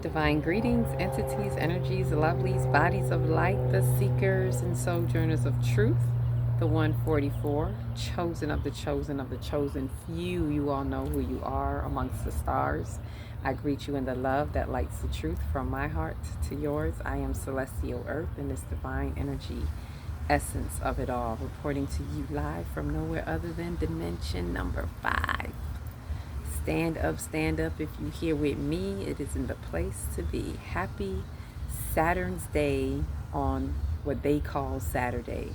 Divine greetings, entities, energies, lovelies, bodies of light, the seekers and sojourners of truth, the 144, chosen of the chosen of the chosen few. You all know who you are amongst the stars. I greet you in the love that lights the truth from my heart to yours. I am Celestial Earth in this divine energy essence of it all, reporting to you live from nowhere other than dimension number 5. Stand up if you here with me. It is in the place to be. Happy Saturn's Day on what they call Saturday.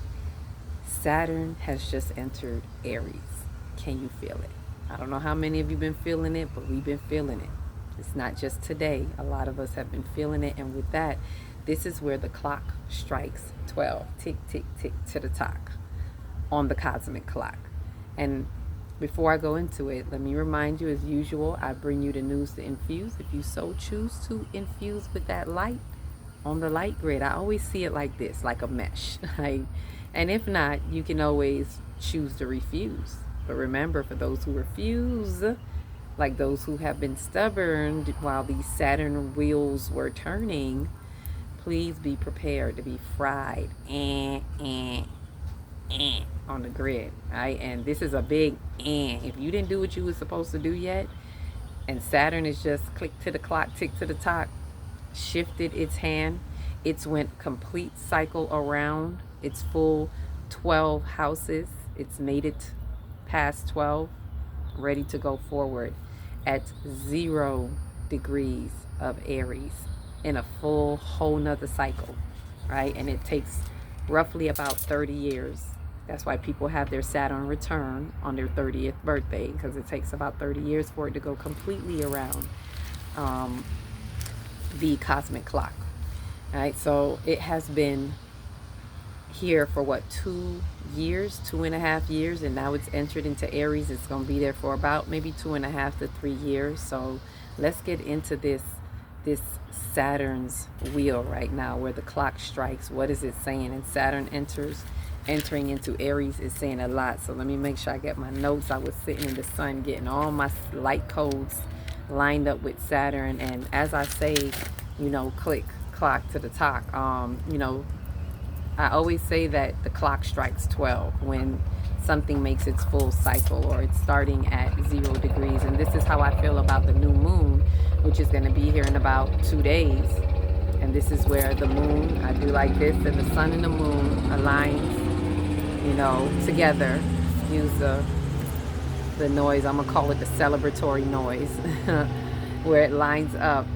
Saturn has just entered Aries. Can you feel it? I don't know how many of you been feeling it, but we've been feeling it. It's not just today. A lot of us have been feeling it. And with that, this is where the clock strikes 12. Tick, tick, tick to the talk on the cosmic clock. And before I go into it, let me remind you, as usual, I bring you the news to infuse. If you so choose to infuse with that light on the light grid, I always see it like this, like a mesh. Right? And if not, you can always choose to refuse. But remember, for those who refuse, like those who have been stubborn while these Saturn wheels were turning, please be prepared to be fried on the grid, right? And this is a big and. If you didn't do what you were supposed to do yet, and Saturn is just click to the clock, tick to the top, shifted its hand, it's went complete cycle around its full 12 houses. It's made it past 12, ready to go forward at 0 degrees of Aries in a full whole nother cycle, right? And it takes roughly about 30 years. That's why people have their Saturn return on their 30th birthday, because it takes about 30 years for it to go completely around um, the cosmic clock. All right, so it has been here for what, 2 years, 2.5 years, and now it's entered into Aries. It's going to be there for about maybe 2.5 to 3 years. So let's get into this Saturn's wheel right now, where the clock strikes. What is it saying? And Saturn entering into Aries is saying a lot. So let me make sure I get my notes. I was sitting in the sun getting all my light codes lined up with Saturn, and as I say, click clock to the talk. I always say that the clock strikes 12 when something makes its full cycle, or it's starting at 0 degrees. And this is how I feel about the new moon, which is going to be here in about 2 days. And this is where the moon, I do like this, and the sun and the moon aligns, together. Excuse the noise. I'm going to call it the celebratory noise, where it lines up,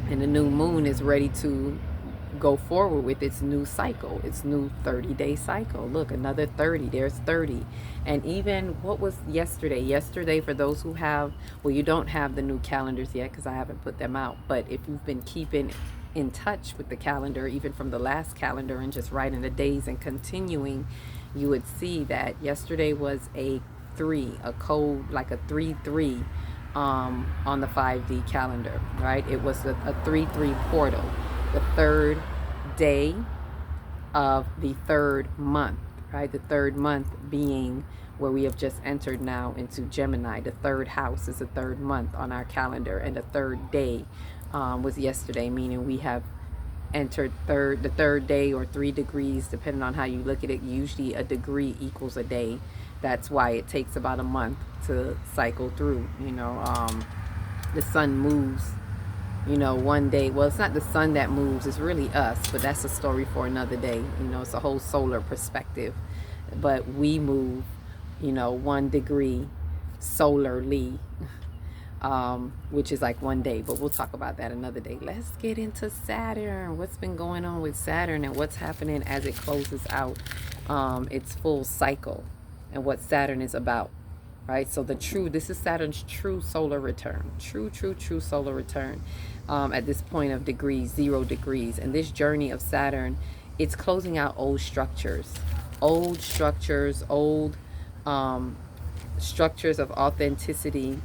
and the new moon is ready to go forward with its new cycle, its new 30-day cycle. Look, another 30. There's 30. And even what was yesterday, for those who have, well, you don't have the new calendars yet because I haven't put them out, but if you've been keeping in touch with the calendar, even from the last calendar, and just writing the days and continuing, you would see that yesterday was a 3, a code like a 3-3 on the 5D calendar, right? It was a 3-3 portal, the third day of the third month, right? The third month being where we have just entered now into Gemini. The third house is the third month on our calendar, and the third day was yesterday, meaning we have entered the third day, or 3 degrees, depending on how you look at it. Usually a degree equals a day. That's why it takes about a month to cycle through. The sun moves, one day. Well, it's not the sun that moves, it's really us, but that's a story for another day. It's a whole solar perspective. But we move, 1 degree solarly, which is like one day, but we'll talk about that another day. Let's get into Saturn. What's been going on with Saturn, and what's happening as it closes out its full cycle, and what Saturn is about, right? So this is Saturn's true solar return, true solar return at this point of degrees, 0 degrees. And this journey of Saturn, it's closing out old structures, old structures of authenticity,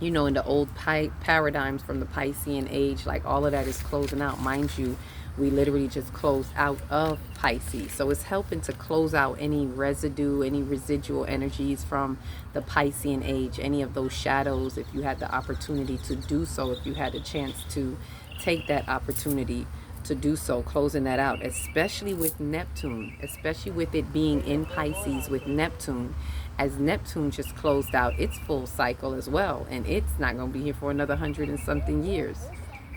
in the old paradigms from the Piscean age. Like, all of that is closing out. Mind you, We literally just closed out of Pisces. So it's helping to close out any residue, any residual energies from the Piscean age, any of those shadows, if you had the opportunity to do so, if you had a chance to take that opportunity to do so, closing that out, especially with Neptune, especially with it being in Pisces with Neptune, as Neptune just closed out its full cycle as well, and it's not going to be here for another 100 and something years.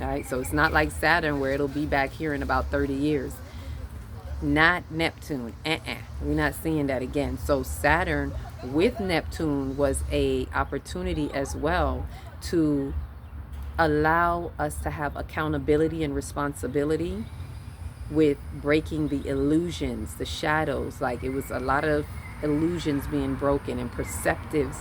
All right, so it's not like Saturn where it'll be back here in about 30 years. Not Neptune. We're not seeing that again. So Saturn with Neptune was a opportunity as well to allow us to have accountability and responsibility with breaking the illusions, the shadows. Like, it was a lot of illusions being broken, and perspectives,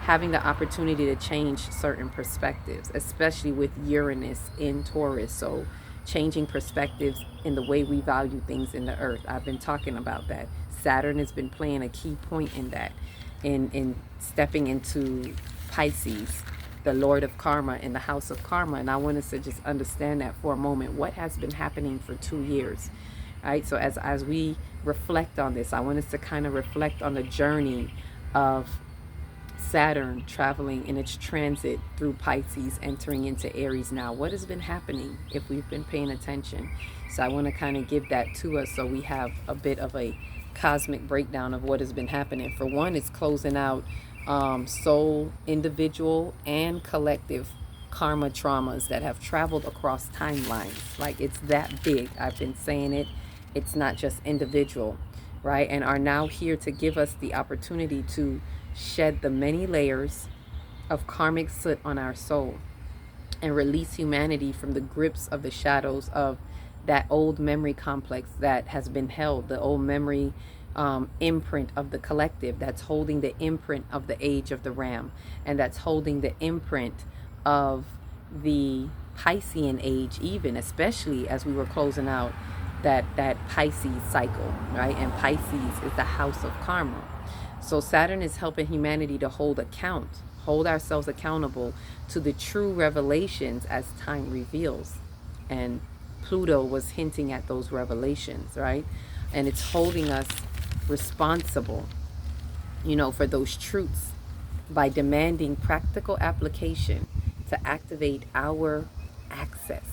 having the opportunity to change certain perspectives, especially with Uranus in Taurus. So changing perspectives in the way we value things in the earth. I've been talking about that. Saturn has been playing a key point in that, in stepping into Pisces, the Lord of Karma, in the house of Karma. And I want us to just understand that for a moment. What has been happening for 2 years? Right? So as we reflect on this, I want us to kind of reflect on the journey of Saturn traveling in its transit through Pisces, entering into Aries now. What has been happening if we've been paying attention? So I want to kind of give that to us so we have a bit of a cosmic breakdown of what has been happening. For one, it's closing out soul, individual, and collective karma traumas that have traveled across timelines. Like, it's that big. I've been saying it. It's not just individual, right? And are now here to give us the opportunity to shed the many layers of karmic soot on our soul and release humanity from the grips of the shadows of that old memory complex that has been held, the old memory imprint of the collective that's holding the imprint of the age of the ram, and that's holding the imprint of the Piscean age, even especially as we were closing out that Pisces cycle, right? And Pisces is the house of karma. So Saturn is helping humanity to hold ourselves accountable to the true revelations as time reveals. And Pluto was hinting at those revelations, right? And it's holding us responsible, for those truths by demanding practical application to activate our access,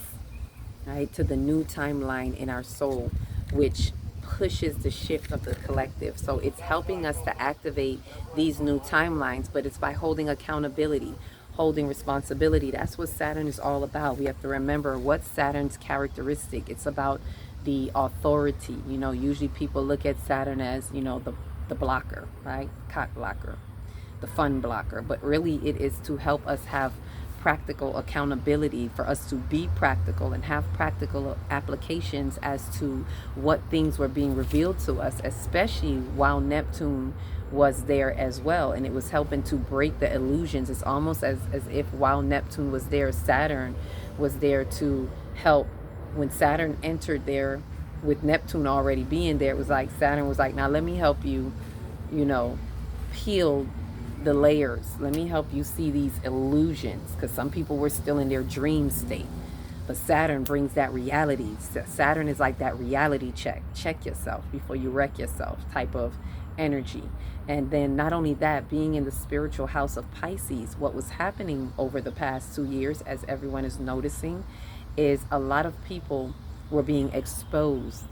right, to the new timeline in our soul, which pushes the shift of the collective. So it's helping us to activate these new timelines, but it's by holding accountability, holding responsibility. That's what Saturn is all about. We have to remember what's Saturn's characteristic. It's about the authority. Usually people look at Saturn as, the blocker, right? Cock blocker, the fun blocker. But really it is to help us have practical accountability, for us to be practical and have practical applications as to what things were being revealed to us, especially while Neptune was there as well. And it was helping to break the illusions. It's almost as if while Neptune was there, Saturn was there to help. When Saturn entered there with Neptune already being there, it was like Saturn was like, now let me help you, peel the layers. Let me help you see these illusions, because some people were still in their dream state. But Saturn brings that reality. Saturn is like that reality check. Check yourself before you wreck yourself type of energy. And then not only that, being in the spiritual house of Pisces, what was happening over the past 2 years, as everyone is noticing, is a lot of people were being exposed.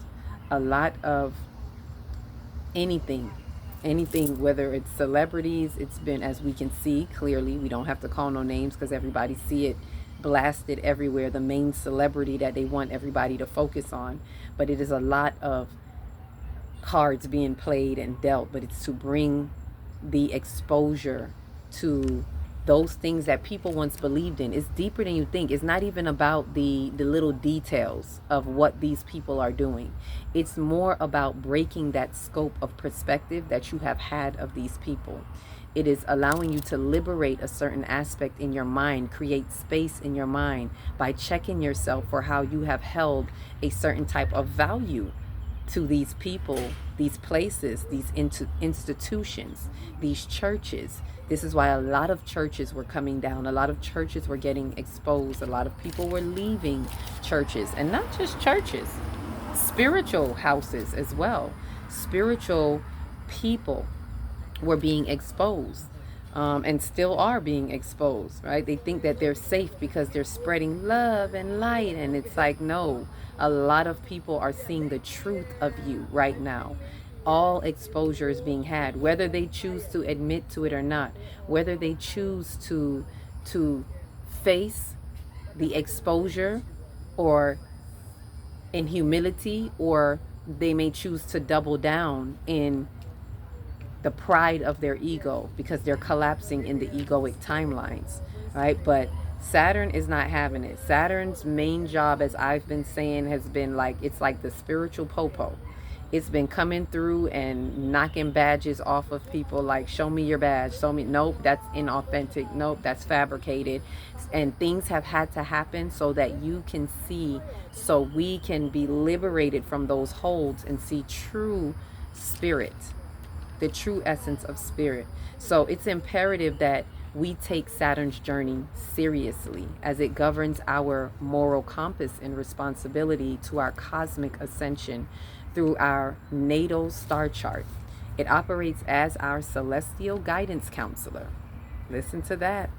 A lot of anything, whether it's celebrities, it's been, as we can see clearly, we don't have to call no names because everybody see it blasted everywhere, the main celebrity that they want everybody to focus on. But it is a lot of cards being played and dealt, but it's to bring the exposure to those things that people once believed in. It's deeper than you think. It's not even about the little details of what these people are doing. It's more about breaking that scope of perspective that you have had of these people. It is allowing you to liberate a certain aspect in your mind, create space in your mind by checking yourself for how you have held a certain type of value to these people, these places, these institutions, these churches. This is why a lot of churches were coming down. A lot of churches were getting exposed. A lot of people were leaving churches, and not just churches, spiritual houses as well. Spiritual people were being exposed, and still are being exposed, right? They think that they're safe because they're spreading love and light, and it's like, no, a lot of people are seeing the truth of you right now. All exposure is being had, whether they choose to admit to it or not, whether they choose to face the exposure or in humility, or they may choose to double down in the pride of their ego because they're collapsing in the egoic timelines, right? But Saturn is not having it. Saturn's main job, as I've been saying, has been like, it's like the spiritual popo. It's been coming through and knocking badges off of people, like, show me your badge, show me. Nope, that's inauthentic. Nope, that's fabricated. And things have had to happen so that you can see, so we can be liberated from those holds and see true spirit, the true essence of spirit. So it's imperative that we take Saturn's journey seriously, as it governs our moral compass and responsibility to our cosmic ascension through our natal star chart. It operates as our celestial guidance counselor. Listen to that.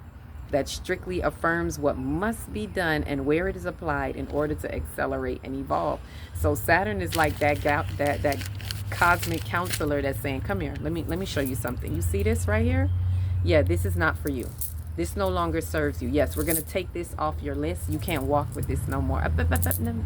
That strictly affirms what must be done and where it is applied in order to accelerate and evolve. So Saturn is like that cosmic counselor that's saying, come here, let me show you something. You see this right here? Yeah, this is not for you. This no longer serves you. Yes, we're going to take this off your list. You can't walk with this no more.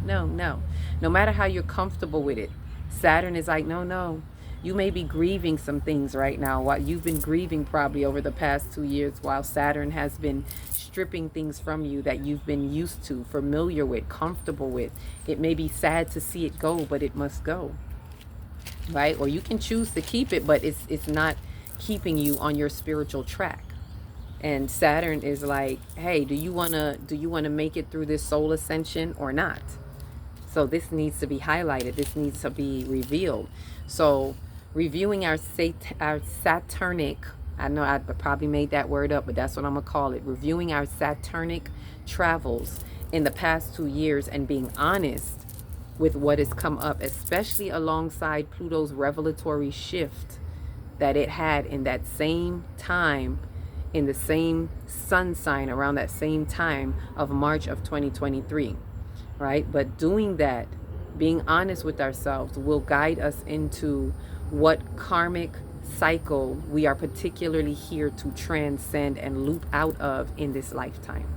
No. No matter how you're comfortable with it, Saturn is like, no. You may be grieving some things right now. While you've been grieving probably over the past 2 years, while Saturn has been stripping things from you that you've been used to, familiar with, comfortable with. It may be sad to see it go, but it must go. Right? Or you can choose to keep it, but it's not keeping you on your spiritual track. And Saturn is like, hey, do you want to make it through this soul ascension or not? So this needs to be highlighted. This needs to be revealed. So reviewing our Saturnic, I know I probably made that word up, but that's what I'm going to call it. Reviewing our Saturnic travels in the past 2 years and being honest with what has come up, especially alongside Pluto's revelatory shift that it had in that same time, in the same sun sign around that same time of March of 2023, right? But doing that, being honest with ourselves, will guide us into what karmic cycle we are particularly here to transcend and loop out of in this lifetime.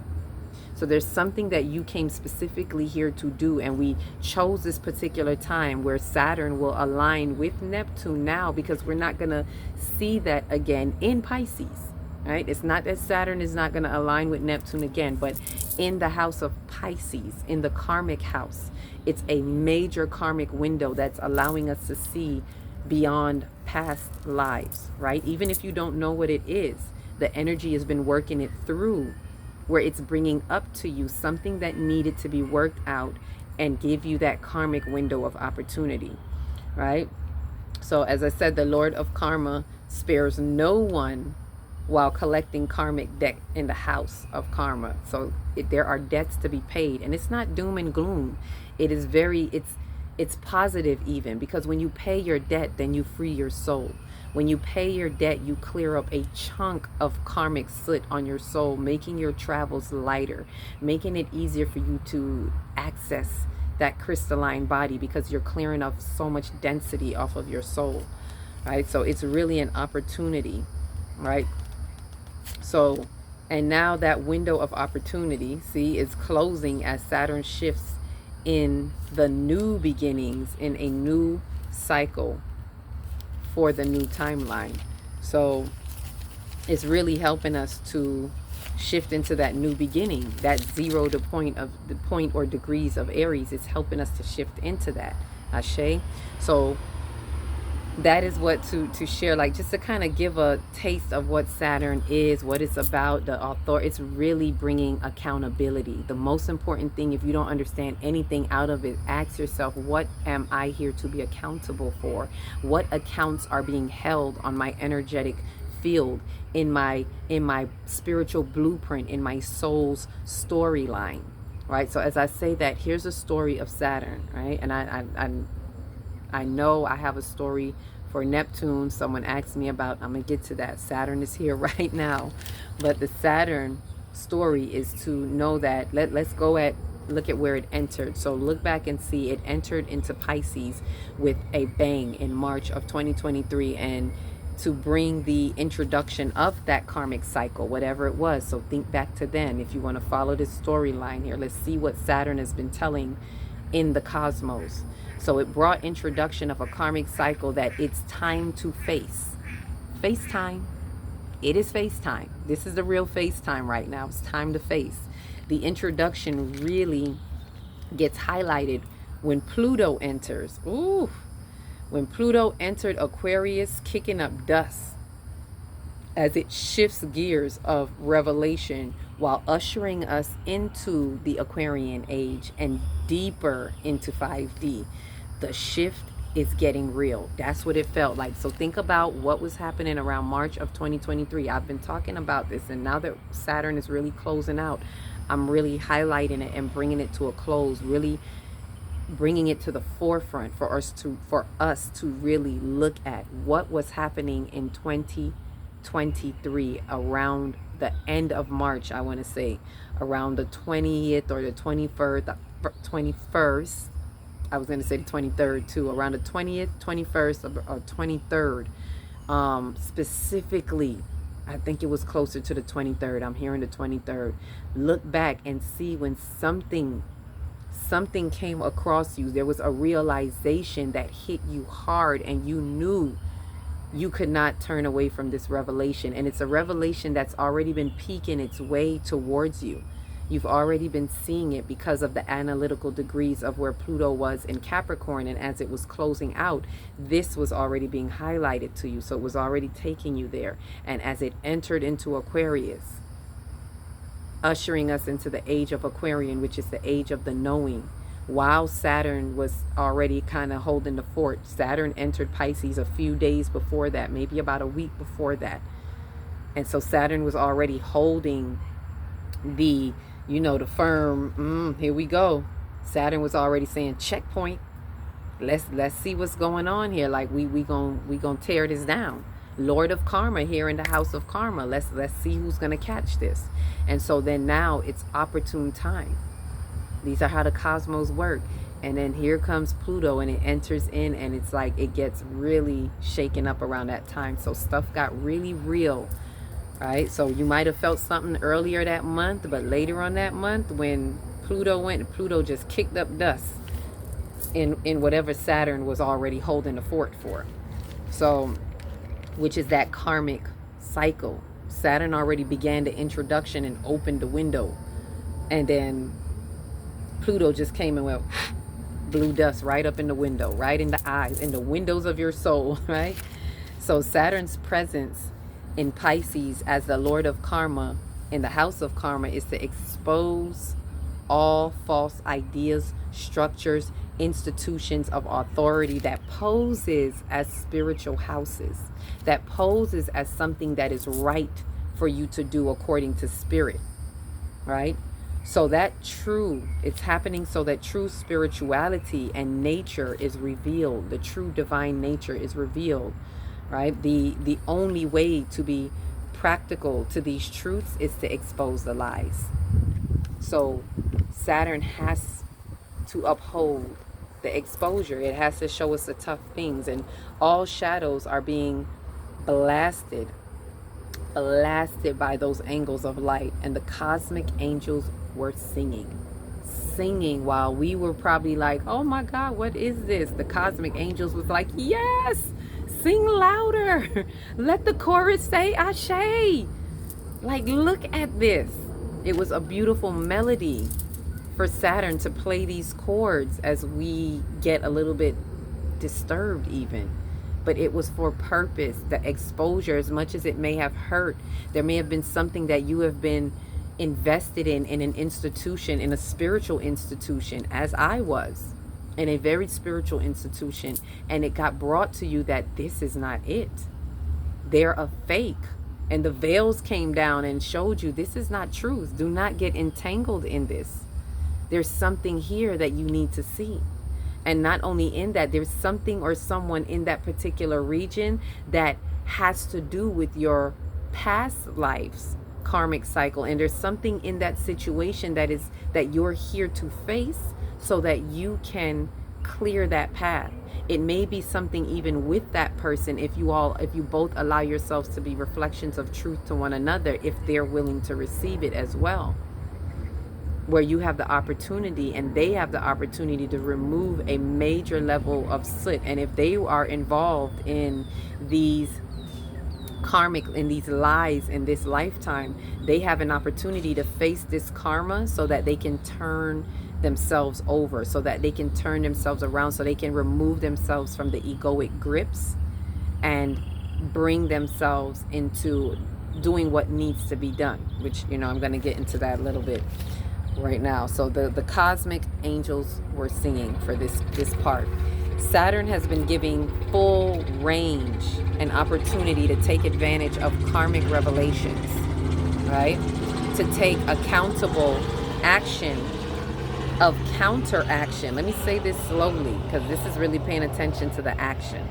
So there's something that you came specifically here to do, and we chose this particular time where Saturn will align with Neptune now, because we're not going to see that again in Pisces, right? It's not that Saturn is not going to align with Neptune again, but in the house of Pisces, in the karmic house, it's a major karmic window that's allowing us to see beyond past lives, right? Even if you don't know what it is, the energy has been working it through, where it's bringing up to you something that needed to be worked out and give you that karmic window of opportunity, right? So as I said, the Lord of Karma spares no one while collecting karmic debt in the house of karma. So there are debts to be paid, and it's not doom and gloom. It is it's positive even, because when you pay your debt, then you free your soul. When you pay your debt, you clear up a chunk of karmic soot on your soul, making your travels lighter, making it easier for you to access that crystalline body, because you're clearing up so much density off of your soul, right? So it's really an opportunity, right? So, and now that window of opportunity, see, is closing as Saturn shifts in the new beginnings, in a new cycle for the new timeline. So it's really helping us to shift into that new beginning, that 0 to point of the point or degrees of Aries. It's helping us to shift into that. Ashe. So that is what to share, like just to kind of give a taste of what Saturn is, what it's about. The author, it's really bringing accountability. The most important thing, if you don't understand anything out of it, ask yourself, what am I here to be accountable for? What accounts are being held on my energetic field, in my spiritual blueprint, in my soul's storyline, right? So as I say that, here's a story of Saturn, right? And I know I have a story for Neptune. Someone asked me about, I'm going to get to that. Saturn is here right now. But the Saturn story is to know that, let's look at where it entered. So look back and see it entered into Pisces with a bang in March of 2023, and to bring the introduction of that karmic cycle, whatever it was. So think back to then. If you want to follow this storyline here, let's see what Saturn has been telling in the cosmos. So it brought introduction of a karmic cycle that it's time to face. FaceTime. It is FaceTime. This is the real FaceTime right now. It's time to face. The introduction really gets highlighted when Pluto enters. Ooh. When Pluto entered Aquarius, kicking up dust as it shifts gears of revelation while ushering us into the Aquarian age and deeper into 5D. The shift is getting real. That's what it felt like. So think about what was happening around March of 2023. I've been talking about this, and now that Saturn is really closing out, I'm really highlighting it and bringing it to a close, really bringing it to the forefront for us to really look at what was happening in 2023 around the end of March. I want to say around the 20th or the 21st. I was going to say the 23rd too, around the 20th, 21st, or 23rd. Specifically, I think it was closer to the 23rd. I'm hearing the 23rd. Look back and see when something came across you. There was a realization that hit you hard, and you knew you could not turn away from this revelation. And it's a revelation that's already been peeking its way towards you. You've already been seeing it because of the analytical degrees of where Pluto was in Capricorn. And as it was closing out, this was already being highlighted to you. So it was already taking you there. And as it entered into Aquarius, ushering us into the age of Aquarian, which is the age of the knowing, while Saturn was already kind of holding the fort. Saturn entered Pisces a few days before that, maybe about a week before that. And so Saturn was already holding the, the firm, here we go. Saturn was already saying, checkpoint. Let's see what's going on here. Like we gonna tear this down. Lord of Karma here in the house of Karma. Let's see who's gonna catch this. And so then now it's opportune time. These are how the cosmos work. And then here comes Pluto, and it enters in, and it's like it gets really shaken up around that time. So stuff got really real, right? So you might have felt something earlier that month, but later on that month when Pluto went, Pluto just kicked up dust in whatever Saturn was already holding the fort for. So, which is that karmic cycle. Saturn already began the introduction and opened the window. And then Pluto just came and went, blew dust right up in the window, right in the eyes, in the windows of your soul, right? So Saturn's presence in Pisces as the Lord of Karma in the house of Karma is to expose all false ideas, structures, institutions of authority that poses as spiritual houses, that poses as something that is right for you to do according to spirit, right? So that it's happening so that true spirituality and nature is revealed. The true divine nature is revealed, right? The only way to be practical to these truths is to expose the lies. So Saturn has to uphold the exposure. It has to show us the tough things, and all shadows are being blasted by those angles of light. And the cosmic angels were singing while we were probably like, oh my God, what is this? The cosmic angels was like, yes, sing louder. Let the chorus say Ashe. Like, look at this. It was a beautiful melody for Saturn to play these chords as we get a little bit disturbed even. but it was for purpose. The exposure, as much as it may have hurt, there may have been something that you have been invested in an institution, in a spiritual institution, as I was in a very spiritual institution, and it got brought to you that this is not it. They're a fake. And the veils came down and showed you this is not truth. Do not get entangled in this. There's something here that you need to see. And not only in that, there's something or someone in that particular region that has to do with your past lives karmic cycle, and there's something in that situation that you're here to face so that you can clear that path. It may be something even with that person, if you both allow yourselves to be reflections of truth to one another, if they're willing to receive it as well, where you have the opportunity and they have the opportunity to remove a major level of soot. And if they are involved in these in these lies in this lifetime, they have an opportunity to face this karma so that they can turn themselves over, so that they can turn themselves around, so they can remove themselves from the egoic grips and bring themselves into doing what needs to be done, which, I'm going to get into that a little bit right now. So the cosmic angels we're seeing for this part, Saturn has been giving full range and opportunity to take advantage of karmic revelations, right? To take accountable action of counteraction. Let me say this slowly, because this is really paying attention to the action.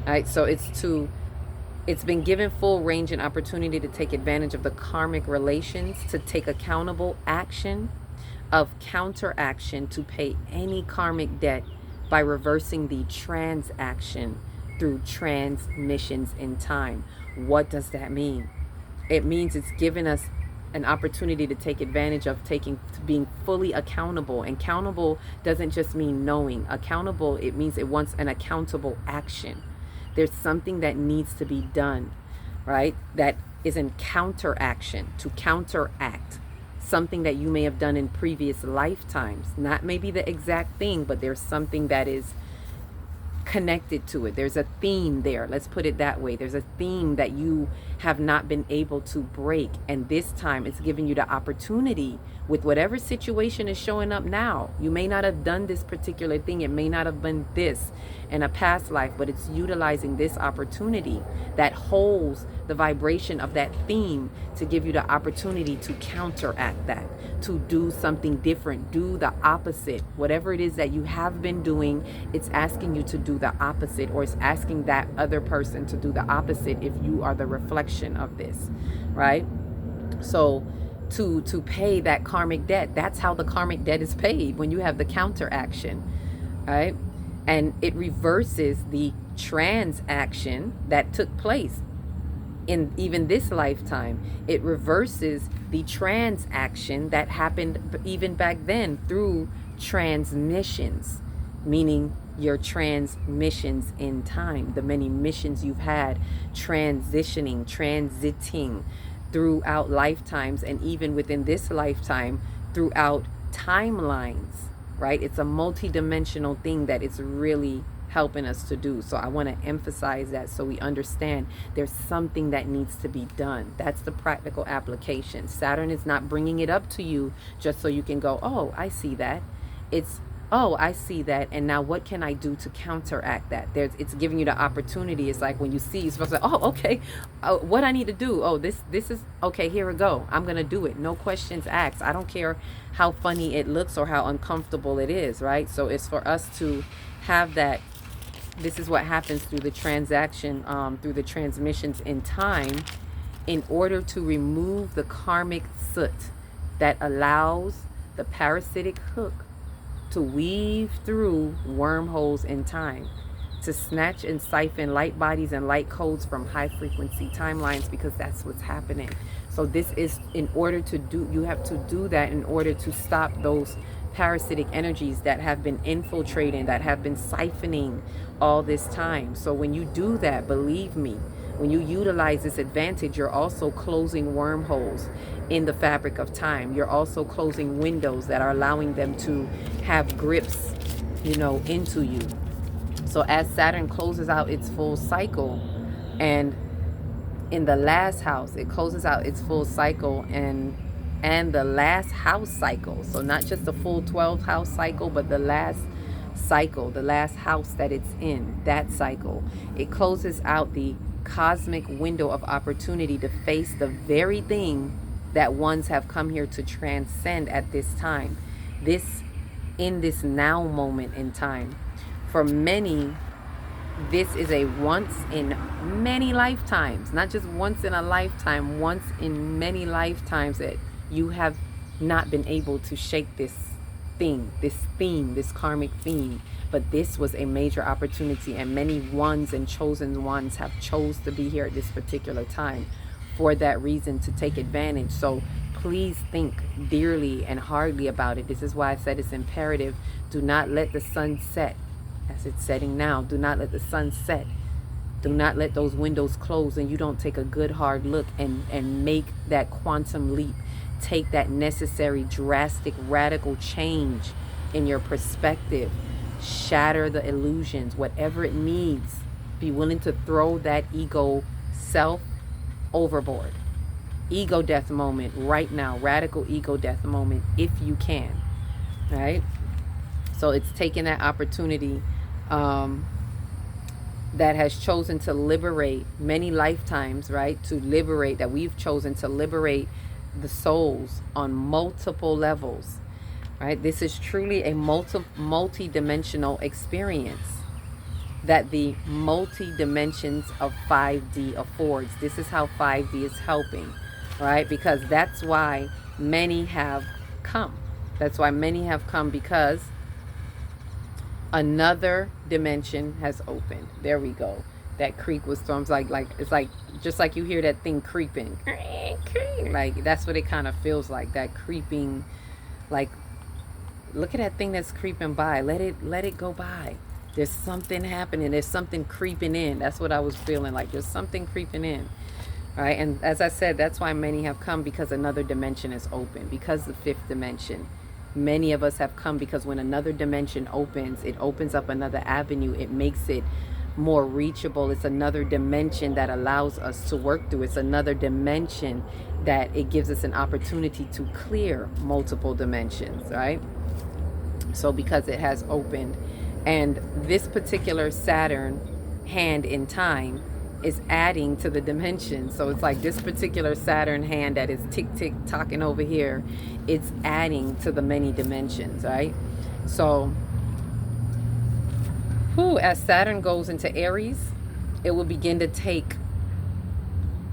All right, so it's been given full range and opportunity to take advantage of the karmic relations, to take accountable action of counteraction, to pay any karmic debt by reversing the transaction through transmissions in time. What does that mean? It means it's given us an opportunity to take advantage of being fully accountable. And countable doesn't just mean knowing. Accountable, it means it wants an accountable action. There's something that needs to be done, right? That is in counteraction, to counteract something that you may have done in previous lifetimes. Not maybe the exact thing, but there's something that is connected to it. There's a theme there. Let's put it that way. There's a theme that you have not been able to break. And this time it's giving you the opportunity with whatever situation is showing up now. You may not have done this particular thing. It may not have been this in a past life, but it's utilizing this opportunity that holds the vibration of that theme to give you the opportunity to counteract that, to do something different, do the opposite. Whatever it is that you have been doing, it's asking you to do the opposite, or it's asking that other person to do the opposite if you are the reflection of this, right? So to pay that karmic debt, that's how the karmic debt is paid, when you have the counteraction, right? And it reverses the transaction that took place in even this lifetime. It reverses the transaction that happened even back then through transmissions, meaning your transmissions in time, the many missions you've had transiting throughout lifetimes, and even within this lifetime throughout timelines, right? It's a multi-dimensional thing that it's really helping us to do. So I want to emphasize that, so we understand there's something that needs to be done. That's the practical application. Saturn is not bringing it up to you just so you can go, oh, I see that. It's, oh, I see that, and now what can I do to counteract that? It's giving you the opportunity. It's like when you see, you're supposed to say, oh, okay, what I need to do, oh, this is, okay, here we go. I'm going to do it. No questions asked. I don't care how funny it looks or how uncomfortable it is, right? So it's for us to have that. This is what happens through the transaction, through the transmissions in time, in order to remove the karmic soot that allows the parasitic hook to weave through wormholes in time, to snatch and siphon light bodies and light codes from high frequency timelines, because that's what's happening. So this is in order to do, you have to do that in order to stop those parasitic energies that have been infiltrating, that have been siphoning all this time. So when you do that, believe me, when you utilize this advantage, you're also closing wormholes in the fabric of time. You're also closing windows that are allowing them to have grips, into you. So as Saturn closes out its full cycle, and in the last house, it closes out its full cycle, and the last house cycle. So not just the full 12 house cycle, but the last cycle, the last house that it's in, that cycle. It closes out the cosmic window of opportunity to face the very thing that ones have come here to transcend at this time. This, in this now moment in time. For many, this is a once in many lifetimes, not just once in a lifetime, once in many lifetimes that you have not been able to shake this thing, this theme, this karmic theme. But this was a major opportunity, and many ones and chosen ones have chose to be here at this particular time for that reason, to take advantage. So please think dearly and hardly about it. This is why I said it's imperative. Do not let the sun set as it's setting now. Do not let the sun set. Do not let those windows close and you don't take a good hard look and make that quantum leap. Take that necessary, drastic, radical change in your perspective. Shatter the illusions, whatever it needs. Be willing to throw that ego self overboard. Ego death moment right now. Radical ego death moment if you can. Right? So it's taking that opportunity that has chosen to liberate many lifetimes, right? To liberate, that we've chosen to liberate the souls on multiple levels, right? This is truly a multi-dimensional experience that the multi-dimensions of 5D affords. This is how 5D is helping, right? Because that's why many have come. That's why many have come, because another dimension has opened. There we go. That creak was storms, like it's like just like you hear that thing creeping. Like that's what it kind of feels like. That creeping, like look at that thing that's creeping by. Let it go by. There's something happening. There's something creeping in. That's what I was feeling like. There's something creeping in. Right? And as I said, that's why many have come, because another dimension is open. Because the fifth dimension. Many of us have come because when another dimension opens, it opens up another avenue. It makes it more reachable. It's another dimension that allows us to work through. It's another dimension that it gives us an opportunity to clear multiple dimensions, right? So because it has opened, and this particular Saturn hand in time is adding to the dimension. So it's like this particular Saturn hand that is tick talking over here, it's adding to the many dimensions, right? So as Saturn goes into Aries, it will begin to take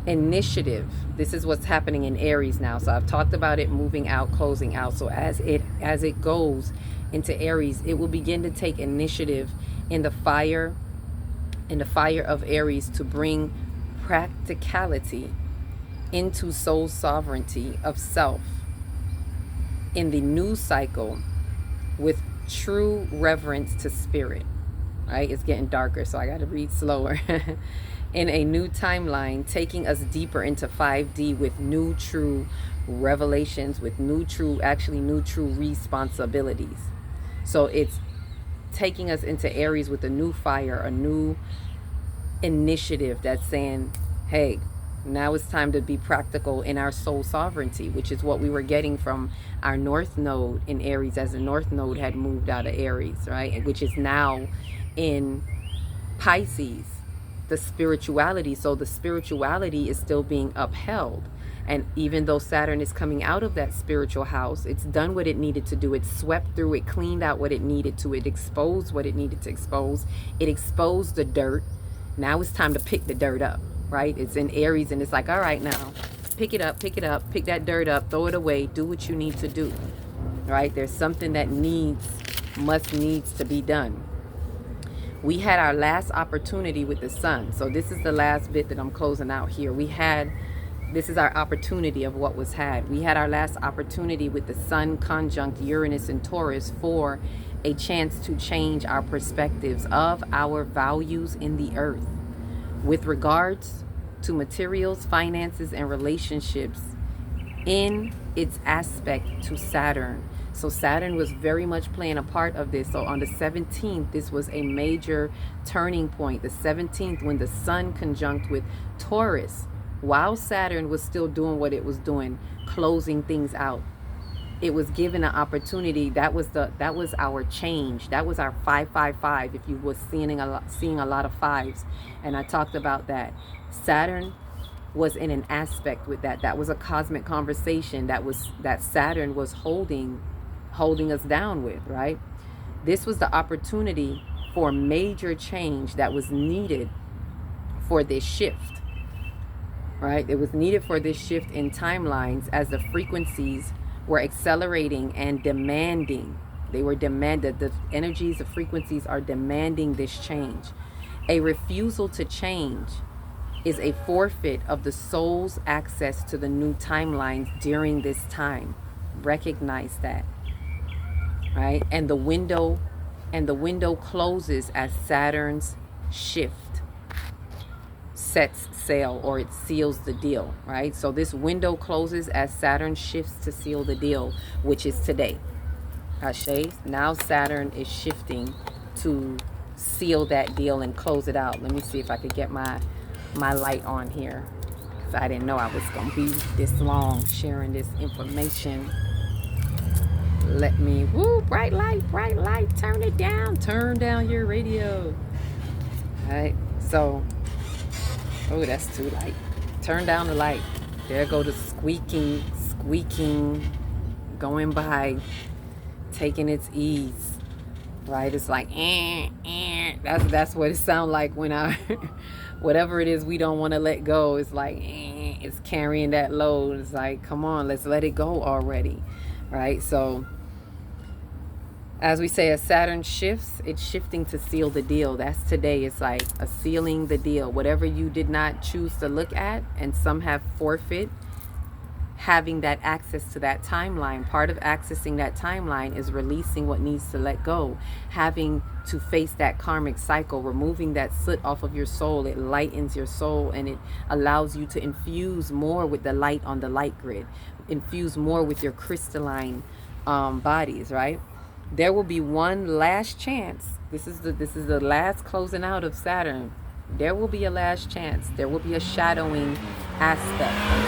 initiative. This is what's happening in Aries now. So I've talked about it moving out, closing out. So as it goes into Aries, it will begin to take initiative in the fire of Aries to bring practicality into soul sovereignty of self in the new cycle with true reverence to spirit. Right? It's getting darker, so I got to read slower. In a new timeline, taking us deeper into 5D with new true revelations, with new true responsibilities. So it's taking us into Aries with a new fire, a new initiative that's saying, hey, now it's time to be practical in our soul sovereignty, which is what we were getting from our North Node in Aries, as the North Node had moved out of Aries, right? Which is now in Pisces, the spirituality. So the spirituality is still being upheld. And even though Saturn is coming out of that spiritual house, it's done what it needed to do. It swept through, it cleaned out what it needed to, it exposed what it needed to expose. It exposed the dirt. Now it's time to pick the dirt up, right? It's in Aries, and it's like, all right, now pick it up, pick that dirt up, throw it away, do what you need to do, right? There's something that needs to be done. We had our last opportunity with the sun. So this is the last bit that I'm closing out here. This is our opportunity of what was had. We had our last opportunity with the sun conjunct Uranus and Taurus for a chance to change our perspectives of our values in the earth with regards to materials, finances, and relationships in its aspect to Saturn. So Saturn was very much playing a part of this. So on the 17th, this was a major turning point. The 17th, when the Sun conjunct with Taurus, while Saturn was still doing what it was doing, closing things out. It was given an opportunity. That was our change. That was our 555. If you were seeing a lot of fives, and I talked about that. Saturn was in an aspect with that. That was a cosmic conversation that Saturn was holding us down with, right? This was the opportunity for major change that was needed for this shift, right? It was needed for this shift in timelines as the frequencies were accelerating and demanding. They were demanded. The energies, the frequencies are demanding this change. A refusal to change is a forfeit of the soul's access to the new timelines during this time. Recognize that, right? And the window closes as Saturn's shift sets sail, or it seals the deal, right? So this window closes as Saturn shifts to seal the deal, which is today. Ashe, now Saturn is shifting to seal that deal and close it out. Let me see if I could get my light on here, because I didn't know I was gonna be this long sharing this information. Let me, woo, bright light, turn it down, turn down your radio. All right, so, oh, that's too light. Turn down the light. There go the squeaking, going by, taking its ease, right? It's like, that's what it sounds like when I, whatever it is we don't want to let go, it's like, it's carrying that load. It's like, come on, let's let it go already, right? So, as we say, as Saturn shifts, it's shifting to seal the deal. That's today. It's like a sealing the deal. Whatever you did not choose to look at, and some have forfeit having that access to that timeline. Part of accessing that timeline is releasing what needs to let go, having to face that karmic cycle, removing that soot off of your soul. It lightens your soul, and it allows you to infuse more with the light on the light grid, infuse more with your crystalline bodies, right? There will be one last chance. This is the last closing out of Saturn. There will be a last chance. There will be a shadowing aspect.